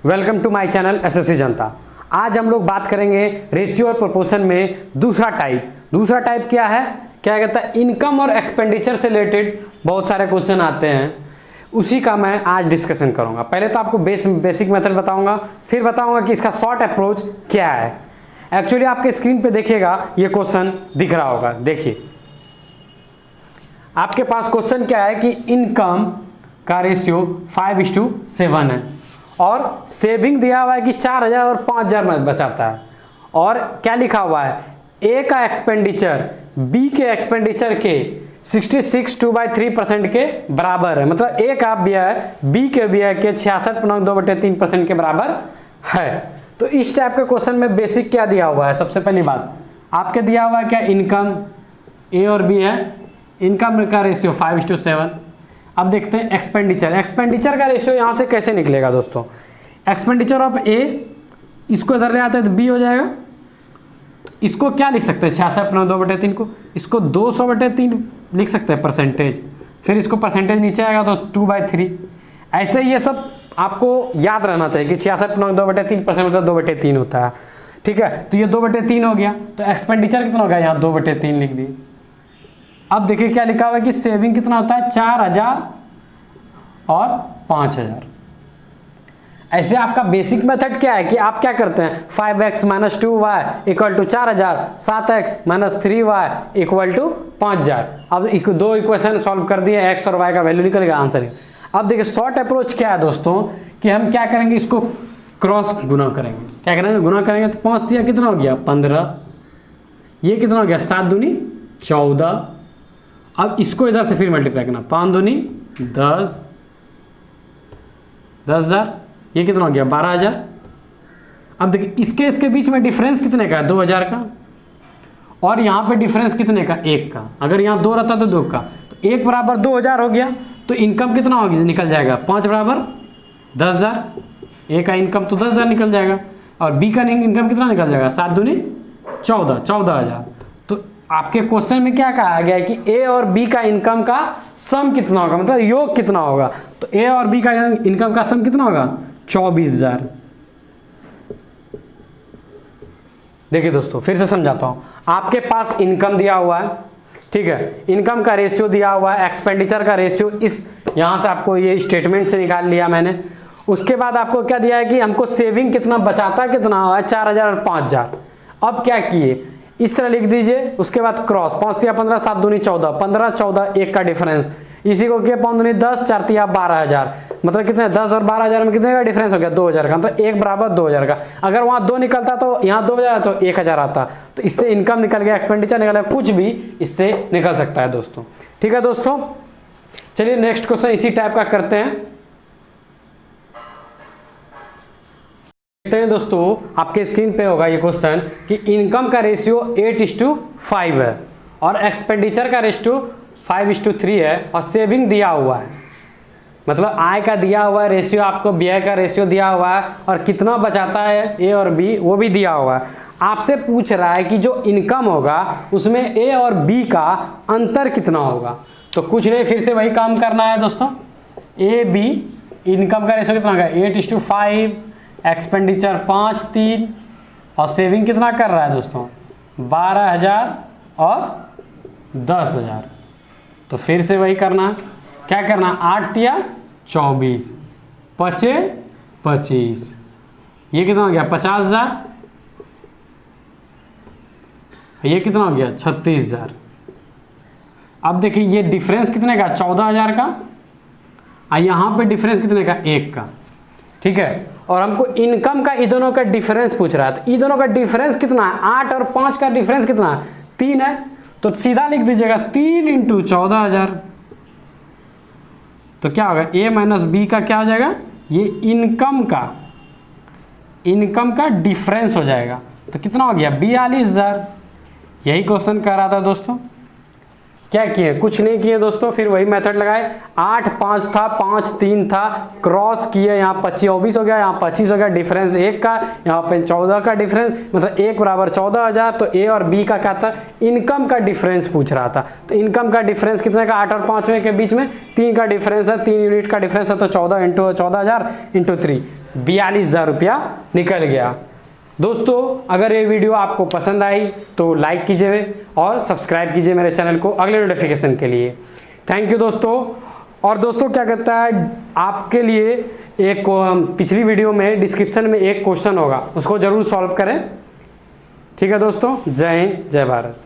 Welcome to my channel SSC Janta. आज हम लोग बात करेंगे रेशियो और प्रोपोर्शन में दूसरा टाइप क्या है, क्या कहता है, इनकम और एक्सपेंडिचर से रिलेटेड बहुत सारे क्वेश्चन आते हैं, उसी का मैं आज डिस्कशन करूंगा। पहले तो आपको बेसिक मेथड बताऊंगा, फिर बताऊंगा कि इसका शॉर्ट अप्रोच क्या है। एक्चुअली आपके स्क्रीन पे देखिएगा, ये क्वेश्चन दिख रहा होगा। देखिए आपके पास क्वेश्चन क्या है कि इनकम का रेशियो 5:7 है और सेविंग दिया हुआ है कि 4000 और 5000 में बचाता है, और क्या लिखा हुआ है, ए का एक्सपेंडिचर बी के एक्सपेंडिचर के 66.2/3% के बराबर है। मतलब ए का व्यय बी के व्यय के 66.2/3% के बराबर है। तो इस टाइप के क्वेश्चन में बेसिक क्या दिया हुआ है, सबसे पहली बात आपके दिया हुआ है क्या, इनकम ए और बी है, इनकम का रेशियो 5:7। अब देखते हैं एक्सपेंडिचर का रेशियो यहाँ से कैसे निकलेगा दोस्तों। एक्सपेंडिचर ऑफ ए, इसको इधर ले आते हैं तो बी हो जाएगा। तो इसको क्या लिख सकते हैं, 66.2/3 को, इसको 200/3 लिख सकते हैं परसेंटेज, फिर इसको परसेंटेज नीचे आएगा तो 2/3। ऐसे ये सब आपको याद रहना चाहिए कि 66.2/3% मतलब 2/3 होता है। ठीक है, तो ये 2/3 हो गया। तो एक्सपेंडिचर कितना हो गया, यहाँ 2/3 लिख दिए। अब देखिए क्या लिखा हुआ है कि सेविंग कितना होता है, 4000 और 5000। ऐसे आपका बेसिक मेथड क्या है कि आप क्या करते हैं, 5x - 2y = 4000, 7x - 3y = 5000। अब दो इक्वेशन सॉल्व कर दिए, x और y का वैल्यू निकल गया, आंसर। अब देखिए शॉर्ट अप्रोच क्या है दोस्तों कि हम क्या करेंगे, इसको क्रॉस गुना करेंगे। क्या करेंगे, गुना करेंगे तो 5 दिया कितना हो गया, 15। ये कितना हो गया, 7 दूनी 14। अब इसको इधर से फिर मल्टीप्लाई करना, 5 दूनी 10, 10,000। ये कितना हो गया, 12,000। अब देखिए इसके बीच में डिफरेंस कितने का है, 2000 का, और यहाँ पे डिफरेंस कितने का, 1 का। अगर यहाँ 2 रहता तो 2 का, तो 1 बराबर 2000 हो गया। तो इनकम कितना हो गया, निकल जाएगा 5 बराबर 10,000। ए का इनकम तो 10,000 निकल जाएगा, और बी का इनकम कितना निकल जाएगा, 7 दूनी 14, 14,000। तो आपके क्वेश्चन में क्या कहा गया है कि ए और बी का इनकम का सम कितना होगा, मतलब योग कितना होगा। तो ए और बी का इनकम का सम कितना होगा, 24,000। देखिए दोस्तों फिर से समझाता हूं, आपके पास इनकम दिया हुआ है, ठीक है, इनकम का रेशियो दिया हुआ है, एक्सपेंडिचर का रेशियो इस यहां से आपको ये स्टेटमेंट से निकाल लिया मैंने। उसके बाद आपको क्या दिया है कि हमको सेविंग कितना बचाता कितना हुआ है, 4000 और 5000। अब क्या किए, इस तरह लिख दीजिए। उसके बाद क्रॉस, 5 तिया 15, 7 दूनी 14, 15, 14, 1 का डिफरेंस, इसी को किया 5 दूनी 10, 4 तिया 12,000। मतलब कितने, 10 और 12,000 में कितने का डिफरेंस हो गया, 2000 का। मतलब 1 बराबर 2000 का। अगर वहां 2 निकलता तो यहाँ 2000 तो 1000 आता। तो इससे इनकम निकल गया, एक्सपेंडिचर निकल गया, कुछ भी इससे निकल सकता है दोस्तों। ठीक है दोस्तों, चलिए नेक्स्ट क्वेश्चन इसी टाइप का करते हैं। देखते हैं दोस्तों, आपके स्क्रीन पे होगा ये क्वेश्चन कि इनकम का रेशियो 8:5 है और एक्सपेंडिचर का रेशियो 5:3 है, और सेविंग दिया हुआ है, मतलब आय का दिया हुआ है रेशियो, आपको व्यय का रेशियो दिया हुआ है, और कितना बचाता है ए और बी वो भी दिया हुआ है। आपसे पूछ रहा है कि जो इनकम होगा उसमें ए और बी का अंतर कितना होगा। तो कुछ नहीं, फिर से वही काम करना है दोस्तों। ए बी इनकम का रेशियो कितना होगा, 8:5, एक्सपेंडिचर 5-3, और सेविंग कितना कर रहा है दोस्तों, 12,000 और 10,000। तो फिर से वही करना है, क्या करना, 8 तिया 24, 5 25, ये कितना हो गया 50,000, ये कितना हो गया 36,000। अब देखिए ये डिफरेंस कितने का, 14,000 का, और यहाँ पे डिफरेंस कितने का, 1 का। ठीक है, और हमको इनकम का इन दोनों का डिफरेंस पूछ रहा था। इन दोनों का डिफरेंस कितना है, 8 और 5 का डिफरेंस कितना है, 3 है। तो सीधा लिख दीजिएगा 3 × 14,000। तो क्या होगा, ए माइनस बी का क्या हो जाएगा, ये इनकम का डिफरेंस हो जाएगा। तो कितना हो गया, 42,000। यही क्वेश्चन कर रहा था दोस्तों। क्या किए, कुछ नहीं किए दोस्तों, फिर वही मेथड लगाए। 8 5 था, 5 3 था, क्रॉस किए, यहाँ 24 हो गया, यहाँ 25 हो गया, डिफरेंस 1 का, यहाँ पे 14 का डिफरेंस, मतलब 1 बराबर 14,000। तो ए और बी का क्या था, इनकम का डिफरेंस पूछ रहा था। तो इनकम का डिफरेंस कितने का, 8 और 5 के बीच में 3 का डिफरेंस है, 3 यूनिट का डिफरेंस है, तो 14 × 14,000 × 3, 42,000 रुपया निकल गया। दोस्तों अगर ये वीडियो आपको पसंद आई तो लाइक कीजिए और सब्सक्राइब कीजिए मेरे चैनल को अगले नोटिफिकेशन के लिए। थैंक यू दोस्तों। और दोस्तों क्या कहता है, आपके लिए एक पिछली वीडियो में डिस्क्रिप्शन में एक क्वेश्चन होगा, उसको जरूर सॉल्व करें। ठीक है दोस्तों, जय हिंद जय भारत।